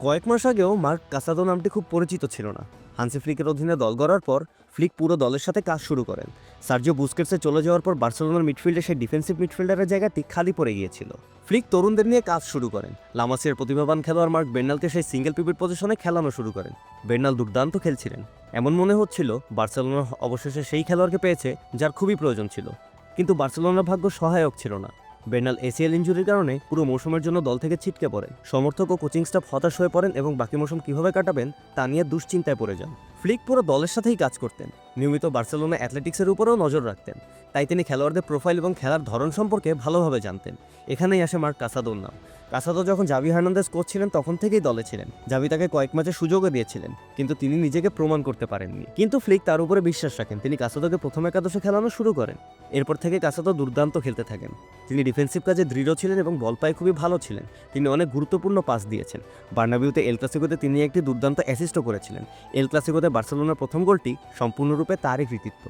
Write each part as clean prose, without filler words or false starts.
কয়েক মাস আগেও mark Casado নামটি খুব পরিচিত ছিল না। হান্সি ফ্লিকের অধীনে দল গড়ার পর ফ্লিক পুরো দলের সাথে কাজ শুরু করেন। সার্জিও বুস্কেটসে চলে যাওয়ার পর বার্সেলোনার মিডফিল্ডে সেই ডিফেন্সিভ মিডফিল্ডারের জায়গাটি খালি পড়ে গিয়েছিল। ফ্লিক তরুণদের নিয়ে কাজ শুরু করেন। লামাসিয়ার প্রতিভাবান খেলোয়াড় মার্ক বের্নালকে সেই সিঙ্গেল পিভিট পজিশনে খেলানো শুরু করেন। বের্নাল দুর্দান্ত খেলছিলেন, এমন মনে হচ্ছিল বার্সেলোনা অবশেষে সেই খেলোয়াড়কে পেয়েছে যার খুবই প্রয়োজন ছিল। কিন্তু বার্সেলোনার ভাগ্য সহায়ক ছিল না। বের্নাল এসিএল ইনজুরির কারণে পুরো মৌসুমের জন্য দল থেকে ছিটকে পড়েন। সমর্থক ও কোচিং স্টাফ হতাশ হয়ে পড়েন এবং বাকি মৌসুম কীভাবে কাটাবেন তা নিয়ে দুশ্চিন্তায় পড়ে যান। ফ্লিক পুরো দলের সাথেই কাজ করতেন, নিয়মিত বার্সেলোনা অ্যাথলেটিক্সের উপরেও নজর রাখতেন। তাই তিনি খেলোয়াড়দের প্রোফাইল এবং খেলার ধরন সম্পর্কে ভালোভাবে জানতেন। এখানেই আসে মার্ক কাসাদোর নাম। কাসাদো যখন জাভি হার্নান্দেজ কোচ ছিলেন তখন থেকেই দলে ছিলেন। জাভি তাকে কয়েক ম্যাচে সুযোগও দিয়েছিলেন, কিন্তু তিনি নিজেকে প্রমাণ করতে পারেননি। কিন্তু ফ্লিক তার উপরে বিশ্বাস রাখেন। তিনি কাসাদোকে প্রথম একাদশে খেলানো শুরু করেন। এরপর থেকে কাসাদো দুর্দান্ত খেলতে থাকেন। তিনি ডিফেন্সিভ কাজে দৃঢ় ছিলেন এবং বল পায়ে খুবই ভালো ছিলেন। তিনি অনেক গুরুত্বপূর্ণ পাস দিয়েছেন। বার্নাবিউতে এল ক্লাসিকোতে তিনি একটি দুর্দান্ত অ্যাসিস্টও করেছিলেন। এল ক্লাসিকোতে বার্সেলোনার প্রথম গোলটি সম্পূর্ণরূপে তারই কৃতিত্ব।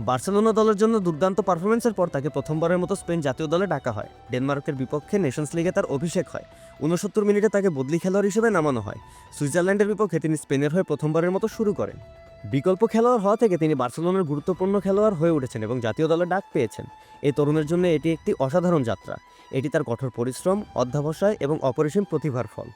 বার্সেলোনা দলের জন্য দুর্দান্ত পারফরমেন্সের পর তাকে প্রথমবারের মতো স্পেন জাতীয় দলে ডাকা হয়। ডেনমার্কের বিপক্ষে নেশনস লিগে তার অভিষেক হয়। 69 মিনিটে তাকে বদলি খেলোয়াড় হিসেবে নামানো হয়। সুইজারল্যান্ডের বিপক্ষে তিনি স্পেনের হয়ে প্রথমবারের মতো শুরু করেন। বিকল্প খেলোয়াড় হওয়া থেকে তিনি বার্সেলোনার গুরুত্বপূর্ণ খেলোয়াড় হয়ে উঠেছেন এবং জাতীয় দলে ডাক পেয়েছেন। এই তরুণের জন্য এটি একটি অসাধারণ যাত্রা। এটি তার কঠোর পরিশ্রম, অধ্যবসায় এবং অপরিসীম প্রতিভার ফল।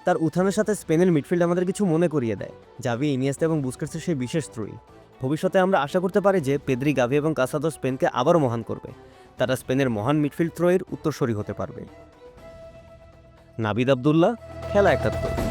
তার উত্থানের সাথে স্পেনের মিডফিল্ড আমাদের কিছু মনে করিয়ে দেয়। জাভি, ইনিয়েস্তা এবং বুস্কেটসের সেই বিশেষ ত্রয়ী। ভবিষ্যতে আমরা আশা করতে পারি যে পেদ্রি, গাভি এবং কাসাদো স্পেনকে আবারও মহান করবে। তারা স্পেনের মহান মিডফিল্ড ত্রয়ীর উত্তরসূরি হতে পারবে। নাবিদ আবদুল্লাহ, খেলা ৭১।